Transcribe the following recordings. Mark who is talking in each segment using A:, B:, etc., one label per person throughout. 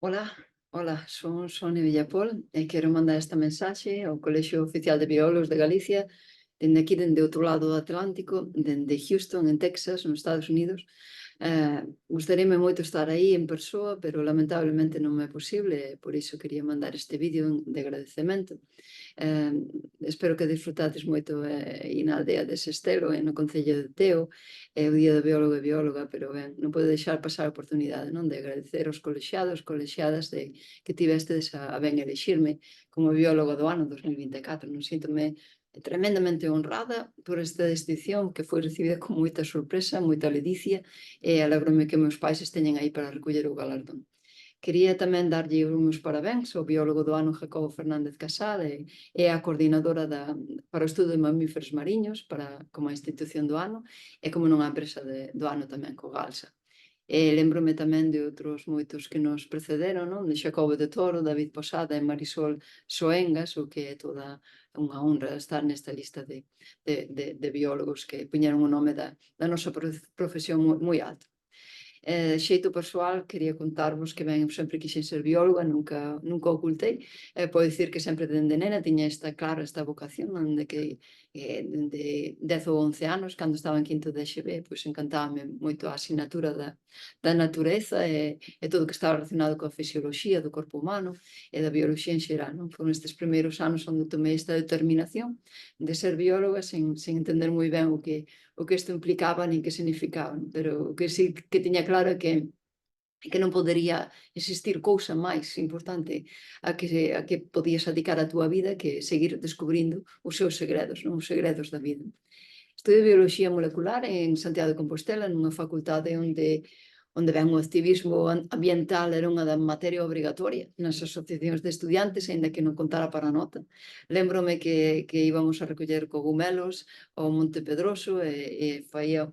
A: Hola, hola, son Sonia Villapol e quero mandar esta mensaxe ao Colexio Oficial de Biólogos de Galicia, dende aquí, dende outro lado do Atlántico, dende Houston, en Texas, nos Estados Unidos. Gustaríame moito estar aí en persoa, pero lamentablemente non é posible, e por iso quería mandar este vídeo de agradecemento. Eh, Espero que disfrutades moito na aldea de Sestelo, no Concello de Teo, é o Día do Biólogo e Bióloga, pero ben, non podo deixar pasar a oportunidade, non, de agradecer aos colexiados, colexiadas que tivestes a ben elixirme como biólogo do ano 2024. Non síntome tremendamente honrada por esta distinción que foi recibida con moita sorpresa, moita ledicia, e alégrome que meus pais esteñen aí para recoller o galardón. Quería tamén darlle os meus parabéns ao biólogo do ano Jacobo Fernández Casal e á coordinadora para o estudo de mamíferos mariños como a institución do ano e como non a empresa do ano tamén co GALSA. E lembrome tamén de outros moitos que nos precederon, non? De Xacobo de Toro, David Posada e Marisol Soengas, o que é toda unha honra estar nesta lista de biólogos que puñeron o nome da nosa profesión moi alto. De xeito persoal, quería contarvos que ben, eu sempre quixen ser bióloga, nunca ocultei. Podo dicir que sempre dende nena tiña esta vocación, dende que dende 10 ou 11 anos, cando estaba en quinto de EXB, pois encantábame moito a asignatura da natureza e todo o que estaba relacionado coa fisioloxía do corpo humano e da bioloxía en xeral, non? Foron estes primeiros anos onde tomei esta determinación de ser bióloga sen entender moi ben o que isto implicaba nin que significaba, non? Pero o que sí que tiña claro é que non podería existir cousa máis importante a que podías dedicar a túa vida que seguir descubrindo os seus segredos, non? Os segredos da vida. Estudio Bioloxía Molecular en Santiago de Compostela, nunha facultade onde ben o activismo ambiental era unha da materia obrigatoria nas asociacións de estudiantes, aínda que non contara para a nota. Lembrome que íbamos a recoller cogumelos ao Monte Pedroso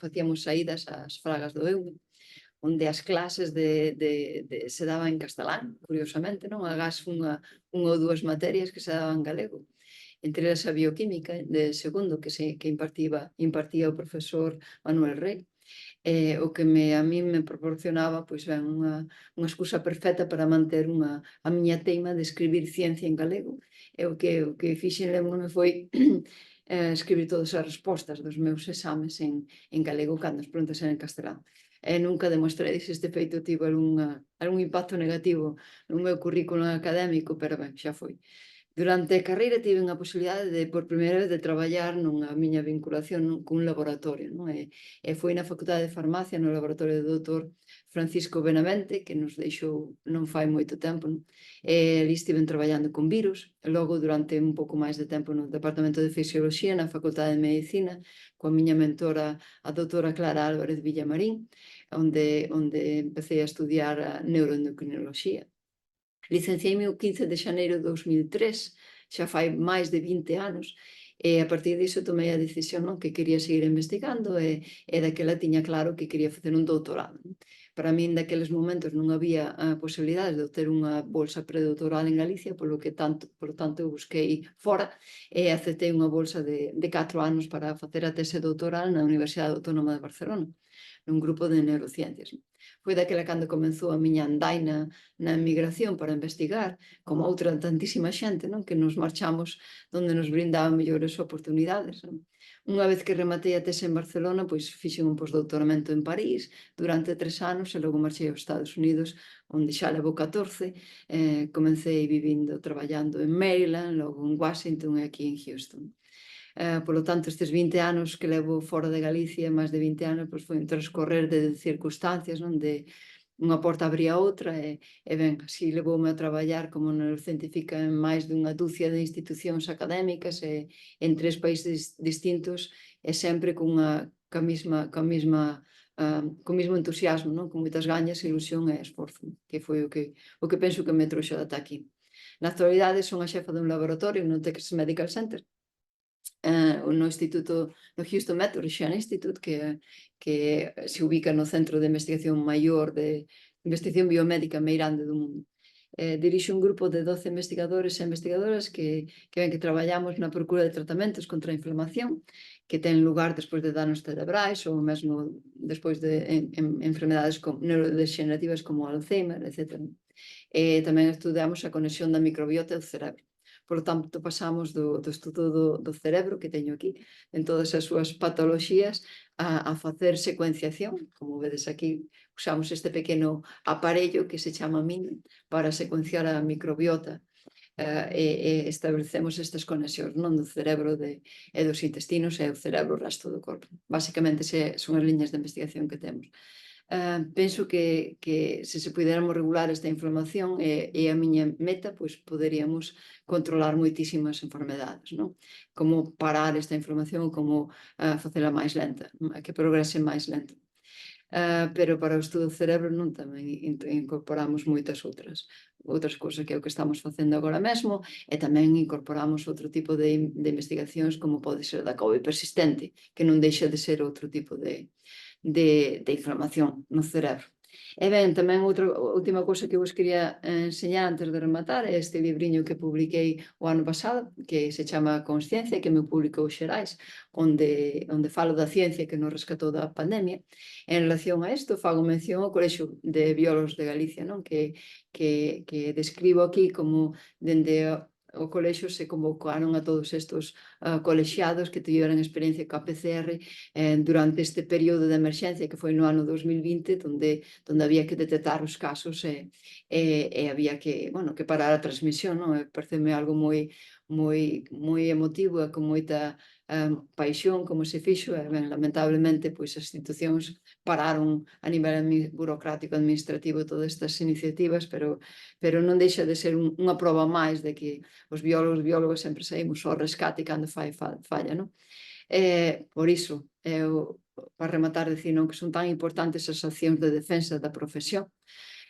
A: facíamos saídas ás Fragas do Eume, onde as clases se daban en castelán, curiosamente, non? Agás unha ou dúas materias que se daban en galego. Entre elas a bioquímica de segundo que impartía o profesor Manuel Rey, o que a min me proporcionaba pois ben unha excusa perfecta para manter a miña teima de escribir ciencia en galego, e o que fixen, lembrome, foi escribir todas as respostas dos meus exames en galego cando as preguntas eran en castelán. E nunca demostrei se este feito tivo algún impacto negativo no meu currículo académico, pero ben, xa foi. Durante a carreira tive a posibilidade por primeira vez, de traballar nunha miña vinculación cun laboratorio, non? E foi na Facultade de Farmacia, no laboratorio do doutor Francisco Benavente, que nos deixou non fai moito tempo, non? Ali estiven traballando con virus, e logo durante un pouco máis de tempo no Departamento de Fisioloxía, na Facultade de Medicina, coa miña mentora, a doutora Clara Álvarez Villamarín, onde empecé a estudiar a neuroendocrinoloxía. Licenciei-me o 15 de xaneiro de 2003, xa fai máis de 20 anos, e a partir diso tomei a decisión, non, que quería seguir investigando e daquela tiña claro que quería facer un doutorado, non? Para min, daqueles momentos, non había a posibilidade de obter unha bolsa predoutoral en Galicia, polo tanto, eu busquei fora e aceptei unha bolsa de 4 anos para facer a tese doutoral na Universidade Autónoma de Barcelona, nun grupo de neurociencias. Foi daquela cando comezou a miña andaina na emigración para investigar, como outra tantísima xente, non? Que nos marchamos donde nos brindaban mellores oportunidades, non? Unha vez que rematei a tese en Barcelona, pois fixen un postdoutoramento en París durante 3 anos e logo marchei aos Estados Unidos, onde xa levo 14, comecei traballando en Maryland, logo en Washington e aquí en Houston. Polo tanto, estes 20 anos que levo fora de Galicia, máis de 20 anos, pois foi un transcorrer de circunstancias, non? De unha porta abría outra ben, así levoume a traballar como neurocientífica en máis dunha dúcia de institucións académicas en 3 países distintos e sempre co mesmo entusiasmo, non? Con moitas gañas, ilusión e esforzo, que foi o que penso que me trouxe ata aquí. Na actualidade son a xefa dun laboratorio no Texas Medical Center, no Houston Met Research Institute, que se ubica no centro de investigación maior de investigación biomédica meirande do mundo. Dirixo un grupo de 12 investigadores e investigadoras que traballamos na procura de tratamentos contra a inflamación que ten lugar despois de danos cerebrais ou mesmo despois de enfermedades neurodegenerativas como Alzheimer, etc. Tamén estudamos a conexión da microbiota do cerebro. Por tanto, pasamos do estudo do cerebro que teño aquí, en todas as súas patoloxías, a facer secuenciación. Como vedes aquí, usamos este pequeno aparello que se chama MIN para secuenciar a microbiota e establecemos estas conexións non do cerebro e dos intestinos e o cerebro o resto do corpo. Básicamente, son as liñas de investigación que temos. Penso que se puderamos regular esta inflamación e a miña meta, pois poderíamos controlar moitísimas enfermedades, non? Como parar esta inflamación, como facela máis lenta, que progrese máis lento. Pero para o estudo do cerebro non tamén incorporamos moitas outras cousas que é o que estamos facendo agora mesmo e tamén incorporamos outro tipo de investigacións como pode ser da COVID persistente, que non deixa de ser outro tipo de inflamación no cerebro. E ben, tamén outra última cousa que vos quería enseñar antes de rematar é este libriño que publiquei o ano pasado, que se chama Consciencia, que me publicou Xerais, onde falo da ciencia que nos rescatou da pandemia. En relación a isto, fago mención ao Colexio de Biólogos de Galicia, non? Que describo aquí como dende o colexio se convocaron a todos estes colexiados que tiveran experiencia coa PCR durante este período de emerxencia que foi no ano 2020, donde había que detectar os casos e había que parar a transmisión, non? Pareceme algo moi emotivo e con moita paixón como se fixo, e ben, lamentablemente, pois as institucións pararon a nivel burocrático administrativo todas estas iniciativas, pero non deixa de ser unha proba máis de que os biólogos sempre saímos ao rescate cando fai falla, non? Por iso, para rematar, dicir non que son tan importantes as accións de defensa da profesión.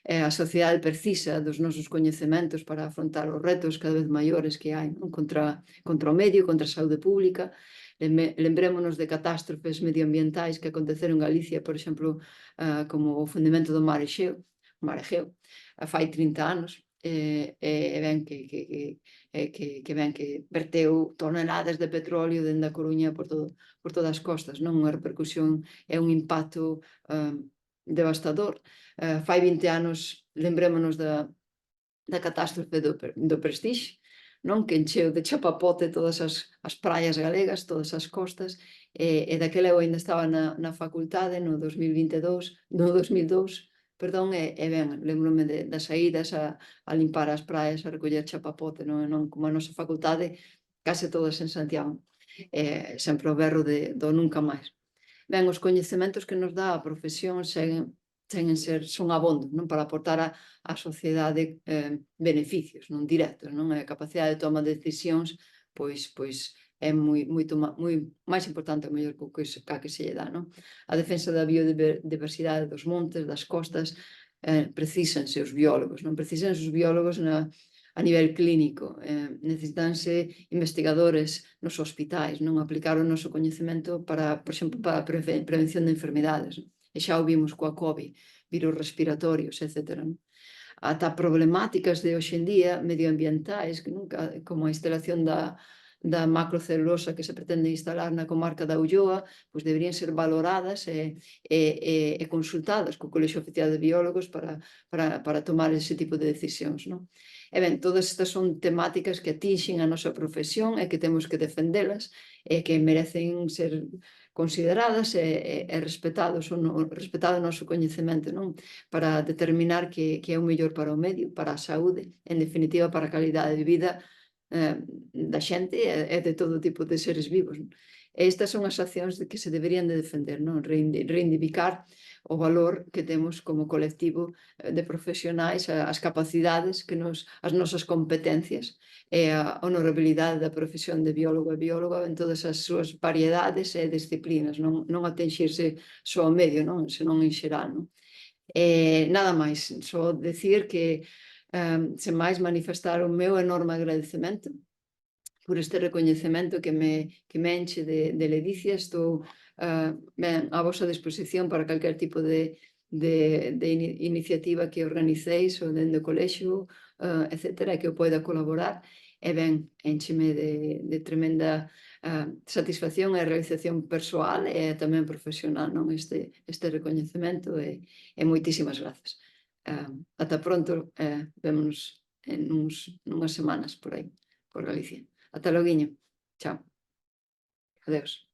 A: A sociedade precisa dos nosos coñecementos para afrontar os retos cada vez maiores que hai, non? Contra o medio, contra a saúde pública. Lembrémonos de catástrofes medioambientais que aconteceron en Galicia, por exemplo, como o fundimento do mar Exeo, fai 30 anos, ben que verteu toneladas de petróleo dende a Coruña por todas as costas, non? Unha repercusión e un impacto devastador. Fai 20 anos, lembrémonos da catástrofe do Prestige, non? Que encheu de chapapote todas as praias galegas, todas as costas, e daquela eu ainda estaba na facultade no 2002, perdón, e ben, lembrome das saídas a limpar as praias, a recoller chapapote, non como a nosa facultade, case todas en Santiago, sempre o berro do nunca máis. Ben, os coñecementos que nos dá a profesión son abondos, non? Para aportar á sociedade beneficios non directos, non? A capacidade de toma de decisións pois é moito máis importante ou mellor que se lle dá, non? A defensa da biodiversidade dos montes, das costas, precisanse os biólogos, non? Precisanse os biólogos a nivel clínico, necesitanse investigadores nos hospitais, non? Aplicar o noso coñecemento para, por exemplo, para a prevención de enfermidades, non? E xa o vimos coa COVID, virus respiratorios, etc. Ata problemáticas de hoxe en día medioambientais, como a instalación da macrocelulosa que se pretende instalar na comarca da Ulloa, pois deberían ser valoradas e consultadas co Colexio Oficial de Biólogos para tomar ese tipo de decisións, non? E ben, todas estas son temáticas que atinxen a nosa profesión e que temos que defendelas e que merecen ser consideradas e respetado o noso coñecemento, non? Para determinar que é o mellor para o medio, para a saúde, en definitiva para a calidade de vida da xente e de todo tipo de seres vivos. E estas son as accións que se deberían de defender, non? Reivindicar o valor que temos como colectivo de profesionais, as capacidades, as nosas competencias e a honorabilidade da profesión de biólogo e bióloga en todas as súas variedades e disciplinas, non atinxirse só ao medio, senón en xeral, non? Nada máis, só decir que sen máis manifestar o meu enorme agradecemento por este recoñecemento que me enche de ledicia. Estou ben a vosa disposición para calquer tipo de iniciativa que organicéis ou dende o colexio, etcétera, que eu poida colaborar, e ben, encheme de tremenda satisfacción e realización persoal e tamén profesional, non? Este recoñecemento e moitísimas grazas. Ata pronto, vémonos en unhas semanas por aí, por Galicia. Ata loguiño. Chao. Adeus.